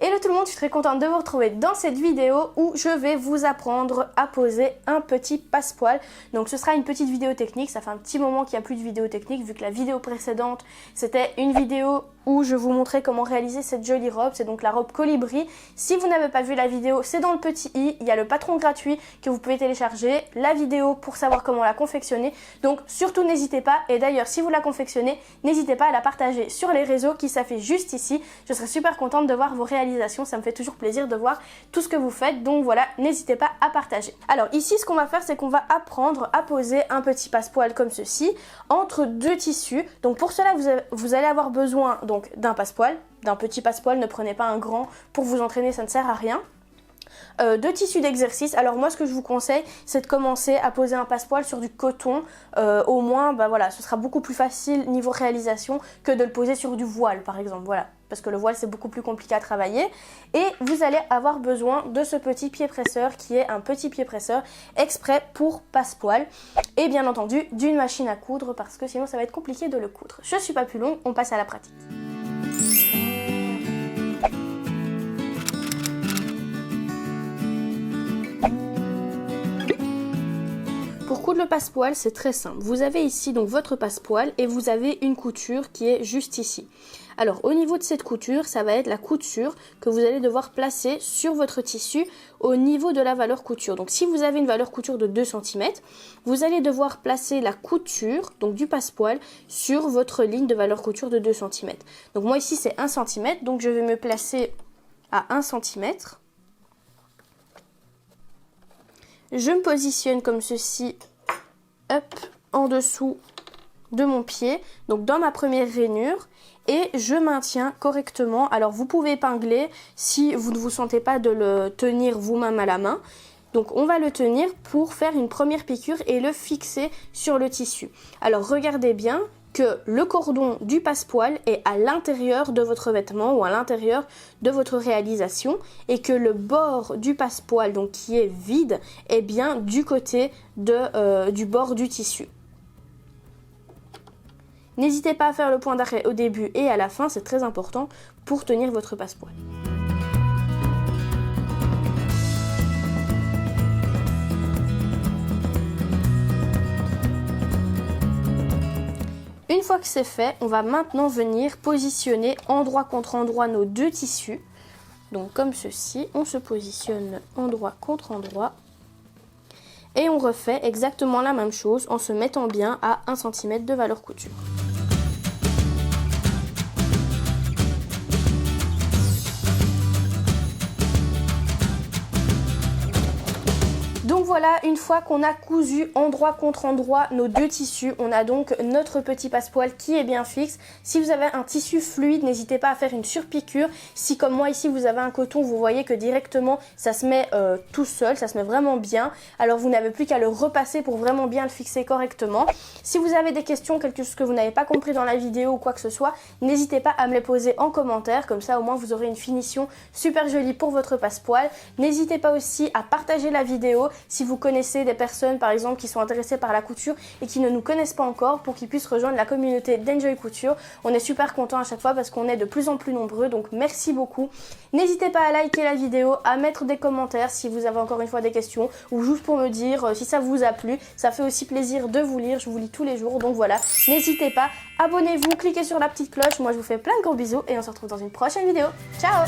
Hello tout le monde, je suis très contente de vous retrouver dans cette vidéo où je vais vous apprendre à poser un petit passepoil. Donc ce sera une petite vidéo technique, ça fait un petit moment qu'il n'y a plus de vidéo technique vu que la vidéo précédente c'était une vidéo où je vous montrais comment réaliser cette jolie robe, c'est donc la robe colibri. Si vous n'avez pas vu la vidéo, c'est dans le petit i, il y a le patron gratuit que vous pouvez télécharger, la vidéo pour savoir comment la confectionner. Donc surtout n'hésitez pas, et d'ailleurs si vous la confectionnez, n'hésitez pas à la partager sur les réseaux qui s'affichent juste ici. Je serai super contente de voir vos réalisations, ça me fait toujours plaisir de voir tout ce que vous faites, donc voilà, n'hésitez pas à partager. Alors ici ce qu'on va faire, c'est qu'on va apprendre à poser un petit passepoil comme ceci, entre deux tissus. Donc pour cela vous allez avoir besoin d'un passepoil, d'un petit passepoil, ne prenez pas un grand pour vous entraîner, ça ne sert à rien. De tissus d'exercice. Alors moi ce que je vous conseille c'est de commencer à poser un passepoil sur du coton, au moins voilà, ce sera beaucoup plus facile niveau réalisation que de le poser sur du voile par exemple, voilà, parce que le voile c'est beaucoup plus compliqué à travailler. Et vous allez avoir besoin de ce petit pied presseur qui est un petit pied presseur exprès pour passepoil, et bien entendu d'une machine à coudre parce que sinon ça va être compliqué de le coudre. Je suis pas plus longue, on passe à la pratique. Pour coudre le passepoil, c'est très simple. Vous avez ici donc votre passepoil et vous avez une couture qui est juste ici. Alors au niveau de cette couture, ça va être la couture que vous allez devoir placer sur votre tissu au niveau de la valeur couture. Donc si vous avez une valeur couture de 2 cm, vous allez devoir placer la couture donc du passepoil sur votre ligne de valeur couture de 2 cm. Donc moi ici c'est 1 cm, donc je vais me placer à 1 cm. Je me positionne comme ceci, hop, en dessous de mon pied, donc dans ma première rainure, et je maintiens correctement. Alors vous pouvez épingler si vous ne vous sentez pas de le tenir vous-même à la main. Donc on va le tenir pour faire une première piqûre et le fixer sur le tissu. Alors regardez bien que le cordon du passepoil est à l'intérieur de votre vêtement ou à l'intérieur de votre réalisation, et que le bord du passepoil, donc qui est vide, est bien du côté du bord du tissu. N'hésitez pas à faire le point d'arrêt au début et à la fin, c'est très important pour tenir votre passepoil. Une fois que c'est fait, on va maintenant venir positionner endroit contre endroit nos deux tissus. Donc comme ceci, on se positionne endroit contre endroit. Et on refait exactement la même chose en se mettant bien à 1 cm de valeur couture. Donc voilà, une fois qu'on a cousu endroit contre endroit nos deux tissus, on a donc notre petit passepoil qui est bien fixe. Si vous avez un tissu fluide, n'hésitez pas à faire une surpiqûre. Si comme moi ici vous avez un coton, vous voyez que directement ça se met tout seul, ça se met vraiment bien. Alors vous n'avez plus qu'à le repasser pour vraiment bien le fixer correctement. Si vous avez des questions, quelque chose que vous n'avez pas compris dans la vidéo ou quoi que ce soit, n'hésitez pas à me les poser en commentaire. Comme ça au moins vous aurez une finition super jolie pour votre passepoil. N'hésitez pas aussi à partager la vidéo si vous connaissez des personnes par exemple qui sont intéressées par la couture et qui ne nous connaissent pas encore, pour qu'ils puissent rejoindre la communauté d'Enjoy Couture. On est super contents à chaque fois parce qu'on est de plus en plus nombreux, donc merci beaucoup. N'hésitez pas à liker la vidéo, à mettre des commentaires si vous avez encore une fois des questions, ou juste pour me dire si ça vous a plu. Ça fait aussi plaisir de vous lire, je vous lis tous les jours, donc voilà, n'hésitez pas, abonnez-vous, cliquez sur la petite cloche. Moi je vous fais plein de gros bisous et on se retrouve dans une prochaine vidéo. Ciao!